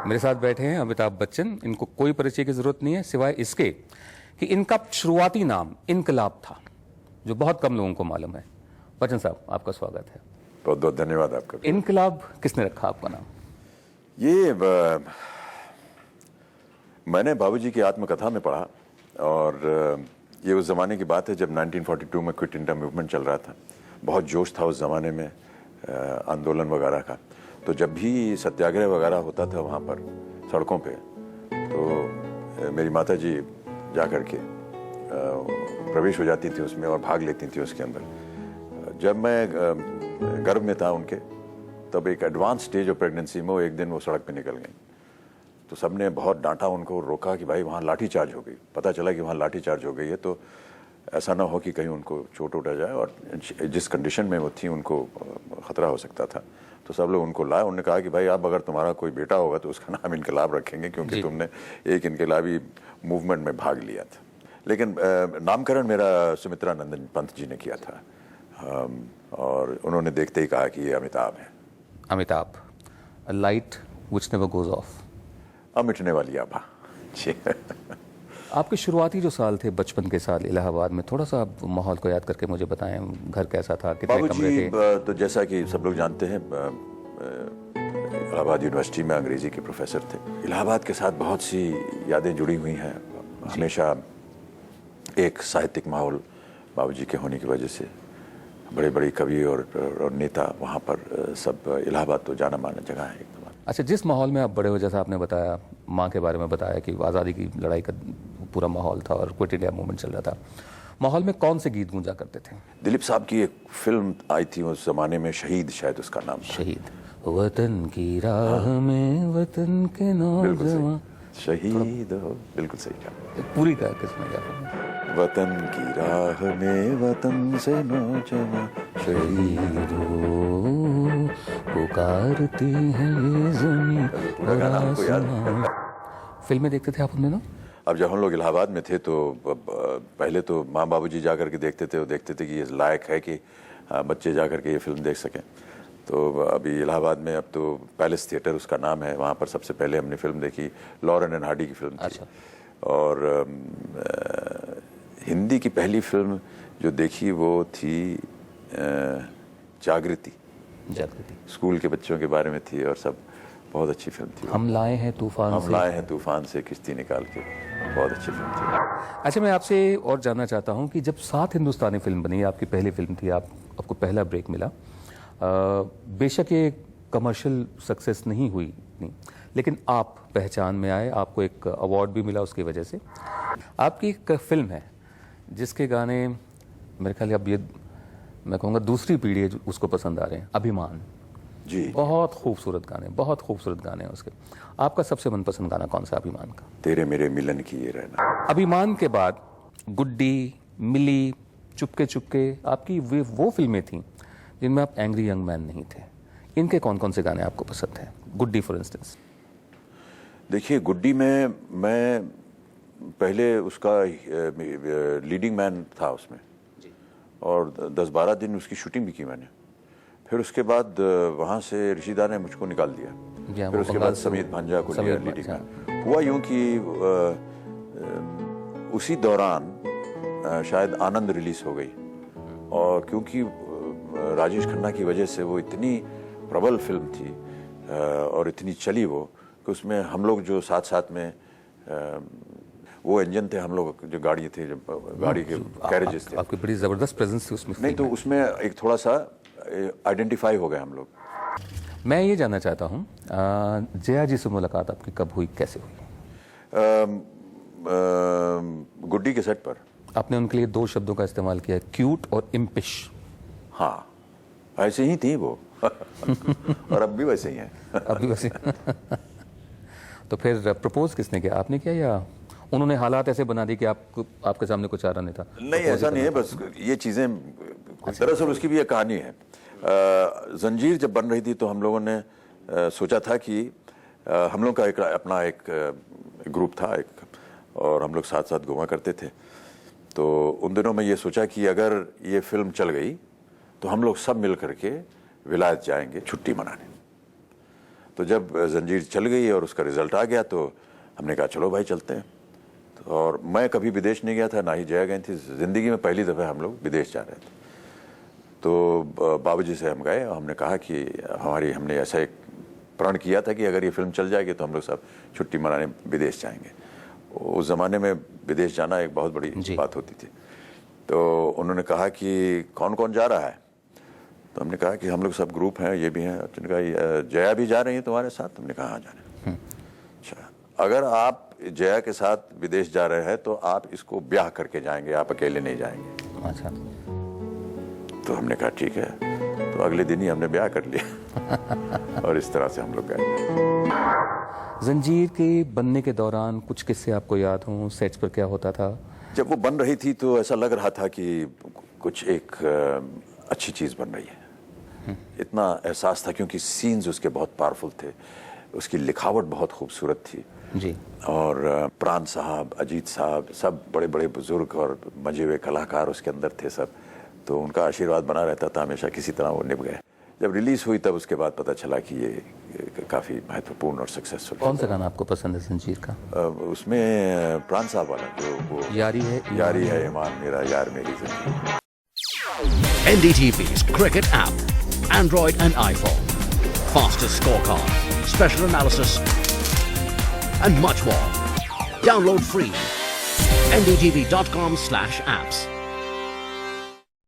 मेरे साथ बैठे हैं अमिताभ बच्चन। इनको कोई परिचय की जरूरत नहीं है सिवाय इसके कि इनका शुरुआती नाम इनकलाब था, जो बहुत कम लोगों को मालूम है। बच्चन साहब, आपका स्वागत है। बहुत बहुत धन्यवाद आपका। इनकलाब किसने रखा आपका नाम? ये मैंने बाबूजी की आत्मकथा में पढ़ा, और ये उस ज़माने की बात है जब 1942 में क्विट इंडिया मूवमेंट चल रहा था। बहुत जोश था उस ज़माने में आंदोलन वगैरह का। तो जब भी सत्याग्रह वगैरह होता था वहाँ पर सड़कों पे, तो मेरी माता जी जा कर के प्रवेश हो जाती थी उसमें और भाग लेती थी उसके अंदर। जब मैं गर्भ में था उनके, तब एक एडवांस स्टेज ऑफ प्रेगनेंसी में वो एक दिन वो सड़क पे निकल गई। तो सबने बहुत डांटा उनको, रोका कि भाई वहाँ लाठी चार्ज हो गई। पता चला कि वहाँ लाठी चार्ज हो गई है, तो ऐसा ना हो कि कहीं उनको चोट उठ जाए, और जिस कंडीशन में वो थी उनको ख़तरा हो सकता था। तो सब लोग उनको लाए। उन्होंने कहा कि भाई अब अगर तुम्हारा कोई बेटा होगा तो उसका नाम इनकलाब रखेंगे, क्योंकि तुमने एक इनकलाबी मूवमेंट में भाग लिया था। लेकिन नामकरण मेरा सुमित्रा नंदन पंत जी ने किया था, और उन्होंने देखते ही कहा कि ये अमिताभ है। Amitabh, a light which never goes off, मिटने वाली आभा जी। आपके शुरुआती जो साल थे, बचपन के साल इलाहाबाद में, थोड़ा सा आप माहौल को याद करके मुझे बताएं। घर कैसा था, कितने कमरे थे? तो जैसा कि सब लोग जानते हैं, इलाहाबाद यूनिवर्सिटी में अंग्रेजी के प्रोफेसर थे। इलाहाबाद के साथ बहुत सी यादें जुड़ी हुई हैं। हमेशा एक साहित्यिक माहौल बाबूजी के होने की वजह से, बड़े बड़े कवि और नेता वहाँ पर सब। इलाहाबाद तो जाना माना जगह है एकदम। अच्छा, जिस माहौल में आप बड़े हो, जैसा आपने बताया, माँ के बारे में बताया कि आज़ादी की लड़ाई का पूरा माहौल था और क्विट इंडिया मूवमेंट चल रहा था, माहौल में कौन से गीत गूंजा करते थे? दिलीप साहब की एक फिल्म आई थी उस जमाने में, शहीद, शायद उसका नाम था। शहीद। वतन की राह में वतन के नौजवान, शहीद हो, बिल्कुल सही कहा। पूरी का किसमें क्या? वतन की राह में वतन से नौजवान शहीद हो, पुकारती है ये ज़मीं और आसमां। फिल्में देखते थे आप उन दिनों? अब जब हम लोग इलाहाबाद में थे तो पहले तो माँ बाबूजी जा कर के देखते थे, वो देखते थे कि ये लायक है कि बच्चे जा कर के ये फिल्म देख सकें। तो अभी इलाहाबाद में अब तो पैलेस थिएटर उसका नाम है, वहाँ पर सबसे पहले हमने फिल्म देखी, लॉरेन एंड हार्डी की फिल्म थी। अच्छा। और हिंदी की पहली फिल्म जो देखी वो थी जागृति। स्कूल के बच्चों के बारे में थी, और सब बहुत अच्छी फिल्म थी। हम लाए हैं तूफान से किश्ती निकाल के, बहुत अच्छी फिल्म थी। अच्छा, मैं आपसे और जानना चाहता हूँ कि जब 7 हिंदुस्तानी फिल्म बनी, आपकी पहली फिल्म थी, आपको पहला ब्रेक मिला। बेशक ये कमर्शियल सक्सेस नहीं हुई, लेकिन आप पहचान में आए, आपको एक अवार्ड भी मिला उसकी वजह से। आपकी एक फिल्म है जिसके गाने मेरे ख्याल अब ये मैं कहूँगा दूसरी पीढ़ी है उसको पसंद आ रहे हैं, अभिमान जी। बहुत खूबसूरत गाने हैं उसके। आपका सबसे मनपसंद गाना कौन सा अभिमान का? तेरे मेरे मिलन की ये रहना। अभिमान के बाद गुड्डी, मिली, चुपके चुपके, आपकी वो फिल्में थीं जिनमें आप एंग्री यंग मैन नहीं थे। इनके कौन कौन से गाने आपको पसंद हैं? गुड्डी फॉर इंस्टेंस। देखिए, गुड्डी में मैं पहले उसका लीडिंग मैन था उसमें, और 10-12 दिन उसकी शूटिंग भी की मैंने। फिर उसके बाद वहाँ से ऋषिदा ने मुझको निकाल दिया। फिर उसके बाद समीत भांजा को लिया लीडिंग मैन। हुआ यूँ कि उसी दौरान शायद आनंद रिलीज हो गई, और क्योंकि राजेश खन्ना की वजह से वो इतनी प्रबल फिल्म थी और इतनी चली वो, कि उसमें हम लोग जो साथ साथ में वो इंजन थे, हम लोग जो गाड़ी थे, जो गाड़ी के कैरेजेस थे, आपकी बड़ी जबरदस्त प्रेजेंस थी उसमें। नहीं तो उसमें एक थोड़ा सा आइडेंटिफाई हो गए हम लोग। मैं ये जानना चाहता हूँ, जया जी से मुलाकात आपकी कब हुई, कैसे हुई? गुड्डी के सेट पर। आपने उनके लिए 2 शब्दों का इस्तेमाल किया, क्यूट और इम्पिश। हाँ, ऐसे ही थी वो। और अब भी वैसे ही हैं। अब भी वैसे। तो फिर प्रपोज किसने किया, आपने किया या उन्होंने हालात ऐसे बना दी कि आपके सामने कुछ आ रहा नहीं था? नहीं, ऐसा नहीं है, बस ये चीज़ें, दरअसल उसकी भी एक कहानी है। जंजीर जब बन रही थी तो हम लोगों ने सोचा था कि हम लोग का अपना एक ग्रुप था एक, और हम लोग साथ साथ घूमा करते थे। तो उन दिनों में ये सोचा कि अगर ये फिल्म चल गई तो हम लोग सब मिल करके विलायत जाएंगे छुट्टी मनाने। तो जब जंजीर चल गई और उसका रिजल्ट आ गया तो हमने कहा चलो भाई चलते हैं। तो और मैं कभी विदेश नहीं गया था, ना ही जया गई थी, ज़िंदगी में पहली दफ़ा हम लोग विदेश जा रहे थे। तो बाबूजी से हम गए और हमने कहा कि हमने ऐसा एक प्रण किया था कि अगर ये फिल्म चल जाएगी तो हम लोग सब छुट्टी मनाने विदेश जाएंगे। उस ज़माने में विदेश जाना एक बहुत बड़ी बात होती थी। तो उन्होंने कहा कि कौन कौन जा रहा है? तो हमने कहा कि हम लोग सब ग्रुप हैं, ये भी हैं। उन्होंने कहा जया भी जा रही है तुम्हारे साथ? हमने कहा हाँ जा रहे हैं। अच्छा, अगर आप जया के साथ विदेश जा रहे हैं तो आप इसको ब्याह करके जाएंगे, आप अकेले नहीं जाएंगे। अच्छा। तो हमने कहा ठीक है। तो अगले दिन ही हमने ब्याह कर लिया और इस तरह से हम लोग गए। जंजीर के बनने के दौरान कुछ किस्से आपको याद हों, सेट्स पर क्या होता था? जब वो बन रही थी तो ऐसा लग रहा था कि कुछ एक अच्छी चीज़ बन रही है। इतना एहसास था क्योंकि सीन्स उसके बहुत पावरफुल थे, उसकी लिखावट बहुत खूबसूरत थी जी। और प्राण साहब, अजीत साहब, सब बड़े बड़े बुजुर्ग और मजे हुए कलाकार उसके अंदर थे सब। तो उनका आशीर्वाद बना रहता था हमेशा, किसी तरह वो निभ गए। जब रिलीज हुई तब उसके बाद पता चला कि ये काफ़ी महत्वपूर्ण और सक्सेसफुल। कौन सा गाना आपको पसंद है जंजीर का? उसमें प्राण साहब वाला जो वो यारी है ईमान मेरा यार मेरी जिंदगी। NDTV's cricket app, Android and iPhone, fastest scorecard, special analysis, and much more. Download free. ndtv.com/apps.